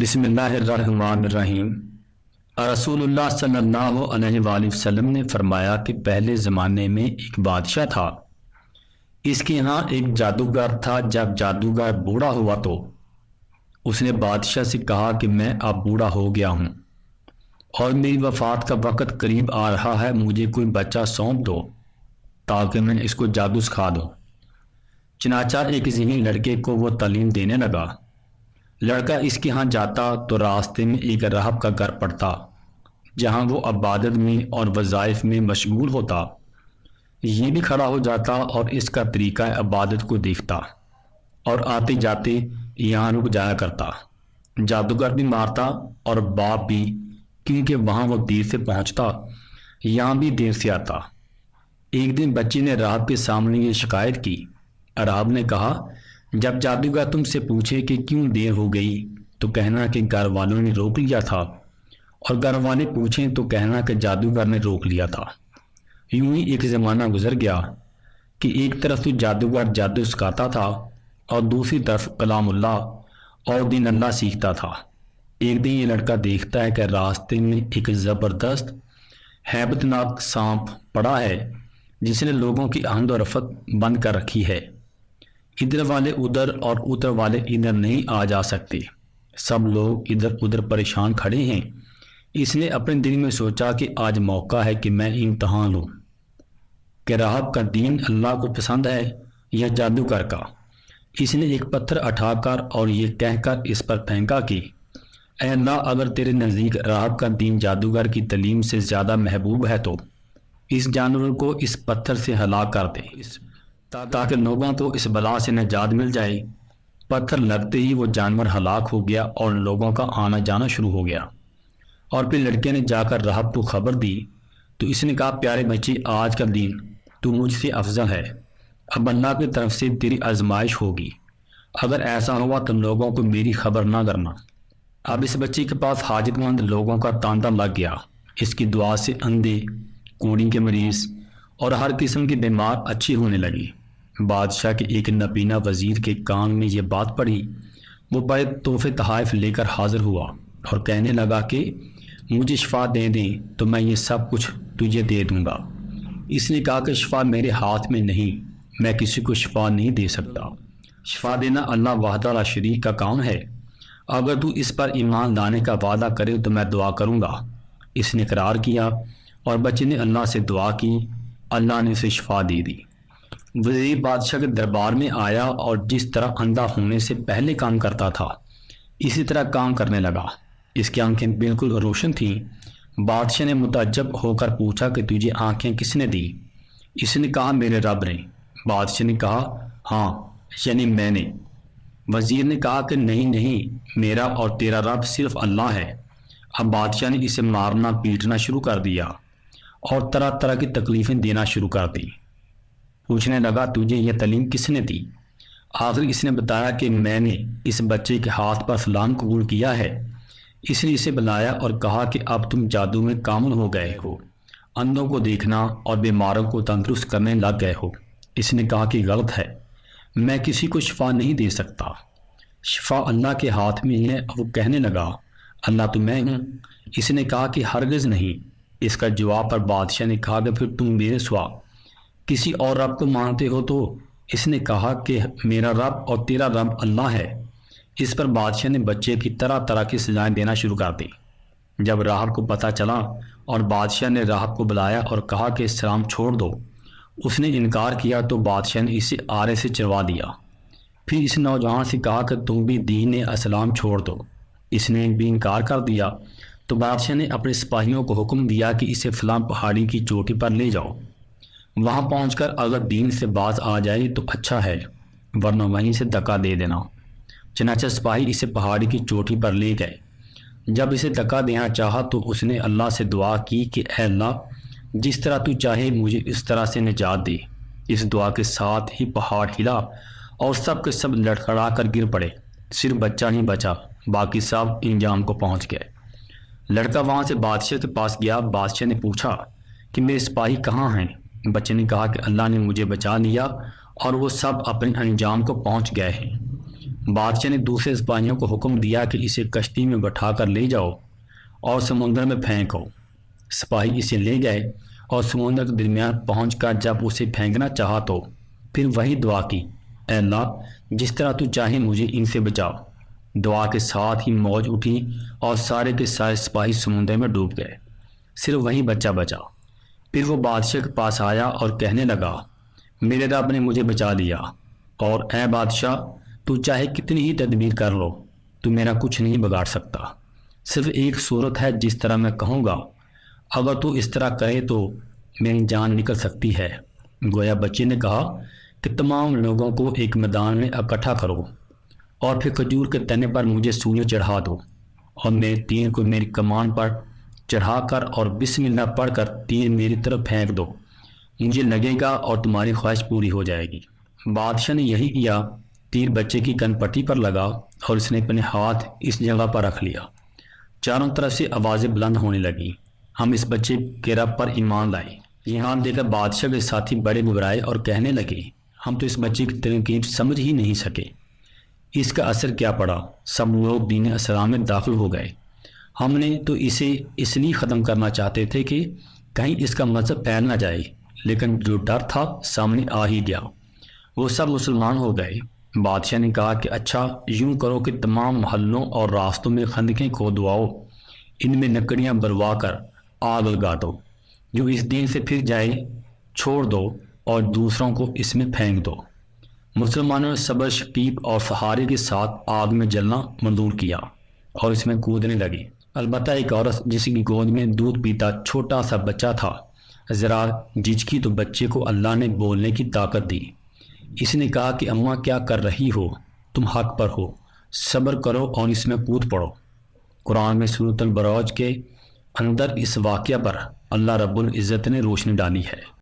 بسم اللہ الرحمن الرحیم۔ رسول اللہ صلی اللہ علیہ وآلہ وسلم نے فرمایا کہ پہلے زمانے میں ایک بادشاہ تھا۔ اس کے ہاں ایک جادوگر تھا۔ جب جادوگر بوڑھا ہوا تو اس نے بادشاہ سے کہا کہ میں اب بوڑھا ہو گیا ہوں اور میری وفات کا وقت قریب آ رہا ہے، مجھے کوئی بچہ سونپ دو تاکہ میں اس کو جادو سکھا دوں۔ چنانچہ ایک ذہین لڑکے کو وہ تعلیم دینے لگا۔ لڑکا اس کے ہاں جاتا تو راستے میں ایک راہب کا گھر پڑتا، جہاں وہ عبادت میں اور وظائف میں مشغول ہوتا۔ یہ بھی کھڑا ہو جاتا اور اس کا طریقہ عبادت کو دیکھتا اور آتے جاتے یہاں رک جایا کرتا۔ جادوگر بھی مارتا اور باپ بھی، کیونکہ وہاں وہ دیر سے پہنچتا، یہاں بھی دیر سے آتا۔ ایک دن بچے نے راہب کے سامنے یہ شکایت کی۔ راہب نے کہا، جب جادوگر تم سے پوچھے کہ کیوں دیر ہو گئی تو کہنا کہ گھر والوں نے روک لیا تھا، اور گھر والے پوچھیں تو کہنا کہ جادوگر نے روک لیا تھا۔ یوں ہی ایک زمانہ گزر گیا کہ ایک طرف تو جادوگر جادو سکھاتا تھا اور دوسری طرف کلام اللہ اور دین اللہ سیکھتا تھا۔ ایک دن یہ لڑکا دیکھتا ہے کہ راستے میں ایک زبردست ہیبت ناک سانپ پڑا ہے جس نے لوگوں کی آمد و رفت بند کر رکھی ہے۔ ادھر والے ادھر اور ادھر والے ادھر نہیں آ جا سکتے، سب لوگ ادھر ادھر پریشان کھڑے ہیں۔ اس نے اپنے دل میں سوچا کہ آج موقع ہے کہ میں امتحان لوں کہ راہب کا دین اللہ کو پسند ہے یا جادوگر کا۔ اس نے ایک پتھر اٹھا کر اور یہ کہہ کر اس پر پھینکا کہ اے اللہ، اگر تیرے نزدیک راہب کا دین جادوگر کی تعلیم سے زیادہ محبوب ہے تو اس جانور کو اس پتھر سے ہلاک کر دے تاکہ لوگوں کو اس بلا سے نجات مل جائے۔ پتھر لگتے ہی وہ جانور ہلاک ہو گیا اور لوگوں کا آنا جانا شروع ہو گیا۔ اور پھر لڑکے نے جا کر راہب کو خبر دی تو اس نے کہا، پیارے بچے، آج کا دن تو مجھ سے افضل ہے، اب اللہ کی طرف سے تیری آزمائش ہوگی۔ اگر ایسا ہوا تو لوگوں کو میری خبر نہ کرنا۔ اب اس بچے کے پاس حاجت مند لوگوں کا تانتا لگ گیا۔ اس کی دعا سے اندھے، کوڑی کے مریض اور ہر قسم کی بیمار اچھی ہونے لگی۔ بادشاہ کے ایک نبینا وزیر کے کان میں یہ بات پڑی۔ وہ بڑے تحفے تحائف لے کر حاضر ہوا اور کہنے لگا کہ مجھے شفا دے دیں تو میں یہ سب کچھ تجھے دے دوں گا۔ اس نے کہا کہ شفا میرے ہاتھ میں نہیں، میں کسی کو شفا نہیں دے سکتا۔ شفا دینا اللہ وحدہ لا شریک کا کام ہے۔ اگر تو اس پر ایمان لانے کا وعدہ کرے تو میں دعا کروں گا۔ اس نے اقرار کیا اور بچے نے اللہ سے دعا کی، اللہ نے اسے شفا دے دی۔ وزیر بادشاہ کے دربار میں آیا اور جس طرح اندھا ہونے سے پہلے کام کرتا تھا اسی طرح کام کرنے لگا۔ اس کی آنکھیں بالکل روشن تھیں۔ بادشاہ نے متعجب ہو کر پوچھا کہ تجھے آنکھیں کس نے دی؟ اس نے کہا، میرے رب نے۔ بادشاہ نے کہا، ہاں، یعنی میں نے۔ وزیر نے کہا کہ نہیں، میرا اور تیرا رب صرف اللہ ہے۔ اب بادشاہ نے اسے مارنا پیٹنا شروع کر دیا اور طرح طرح کی تکلیفیں دینا شروع کر دی۔ پوچھنے لگا، تجھے یہ تعلیم کس نے دی؟ آخر اس نے بتایا کہ میں نے اس بچے کے ہاتھ پر اسلام قبول کیا ہے۔ اس نے اسے بلایا اور کہا کہ اب تم جادو میں کامل ہو گئے ہو، اندھوں کو دیکھنا اور بیماروں کو تندرست کرنے لگ گئے ہو۔ اس نے کہا کہ غلط ہے، میں کسی کو شفا نہیں دے سکتا، شفا اللہ کے ہاتھ میں ہے۔ وہ کہنے لگا، اللہ تو میں ہوں۔ اس نے کہا کہ ہرگز نہیں۔ اس کا جواب پر بادشاہ نے کہا کہ پھر تم میرے سوا کسی اور رب کو مانتے ہو؟ تو اس نے کہا کہ میرا رب اور تیرا رب اللہ ہے۔ اس پر بادشاہ نے بچے کی طرح طرح کی سزائیں دینا شروع کر دی۔ جب راہب کو پتہ چلا اور بادشاہ نے راہب کو بلایا اور کہا کہ اسلام چھوڑ دو، اس نے انکار کیا تو بادشاہ نے اسے آرے سے چروا دیا۔ پھر اس نوجوان سے کہا کہ تم بھی دین اسلام چھوڑ دو۔ اس نے بھی انکار کر دیا تو بادشاہ نے اپنے سپاہیوں کو حکم دیا کہ اسے فلاں پہاڑی کی چوٹی پر لے جاؤ۔ وہاں پہنچ کر اگر دین سے باز آ جائے تو اچھا ہے، ورنہ وہیں سے دھکا دے دینا۔ چنانچہ سپاہی اسے پہاڑی کی چوٹی پر لے گئے۔ جب اسے دھکا دینا چاہا تو اس نے اللہ سے دعا کی کہ اے اللہ، جس طرح تو چاہے مجھے اس طرح سے نجات دے۔ اس دعا کے ساتھ ہی پہاڑ ہلا اور سب کے سب لڑکھڑا کر گر پڑے۔ صرف بچہ نہیں بچا، باقی سب انجام کو پہنچ گئے۔ لڑکا وہاں سے بادشاہ کے پاس گیا۔ بادشاہ نے پوچھا کہ میرے سپاہی کہاں ہیں؟ بچے نے کہا کہ اللہ نے مجھے بچا لیا اور وہ سب اپنے انجام کو پہنچ گئے ہیں۔ بادشاہ نے دوسرے سپاہیوں کو حکم دیا کہ اسے کشتی میں بٹھا کر لے جاؤ اور سمندر میں پھینکو۔ سپاہی اسے لے گئے اور سمندر کے درمیان پہنچ کر جب اسے پھینکنا چاہا تو پھر وہی دعا کی، اے اللہ جس طرح تو چاہے مجھے ان سے بچا۔ دعا کے ساتھ ہی موج اٹھی اور سارے کے سارے سپاہی سمندر میں ڈوب گئے، صرف وہی بچہ بچا۔ پھر وہ بادشاہ کے پاس آیا اور کہنے لگا، میرے رب نے مجھے بچا لیا، اور اے بادشاہ تو چاہے کتنی ہی تدبیر کر لو تو میرا کچھ نہیں بگاڑ سکتا۔ صرف ایک صورت ہے جس طرح میں کہوں گا، اگر تو اس طرح کرے تو میری جان نکل سکتی ہے۔ گویا بچے نے کہا کہ تمام لوگوں کو ایک میدان میں اکٹھا کرو اور پھر کھجور کے تنے پر مجھے سولی چڑھا دو اور میرے تیر کو میری کمان پر چڑھا کر اور بسم اللہ پڑھ کر تیر میری طرف پھینک دو، مجھے لگے گا اور تمہاری خواہش پوری ہو جائے گی۔ بادشاہ نے یہی کیا، تیر بچے کی کن پٹی پر لگا اور اس نے اپنے ہاتھ اس جگہ پر رکھ لیا۔ چاروں طرف سے آوازیں بلند ہونے لگی، ہم اس بچے کے رب پر ایمان لائے۔ یہاں دیکھ کر بادشاہ کے ساتھی بڑے گھبرائے اور کہنے لگے، ہم تو اس بچے کی ترکیب سمجھ ہی نہیں سکے، اس کا اثر کیا پڑا؟ سب لوگ دین اسلام میں داخل ہو گئے۔ ہم نے تو اسے اس لیے ختم کرنا چاہتے تھے کہ کہیں اس کا مذہب پھیل نہ جائے، لیکن جو ڈر تھا سامنے آ ہی گیا، وہ سب مسلمان ہو گئے۔ بادشاہ نے کہا کہ اچھا یوں کرو کہ تمام محلوں اور راستوں میں خندقیں کھودواؤ، ان میں لکڑیاں بروا کر آگ لگا دو، جو اس دین سے پھر جائے چھوڑ دو اور دوسروں کو اس میں پھینک دو۔ مسلمانوں نے صبر شکیب اور سہارے کے ساتھ آگ میں جلنا منظور کیا اور اس میں کودنے لگے۔ البتہ ایک عورت جس کی گود میں دودھ پیتا چھوٹا سا بچہ تھا ذرا جھجکی تو بچے کو اللہ نے بولنے کی طاقت دی۔ اس نے کہا کہ اماں کیا کر رہی ہو؟ تم حق پر ہو، صبر کرو اور اس میں کود پڑو۔ قرآن میں سورۃ البروج کے اندر اس واقعہ پر اللہ رب العزت نے روشنی ڈالی ہے۔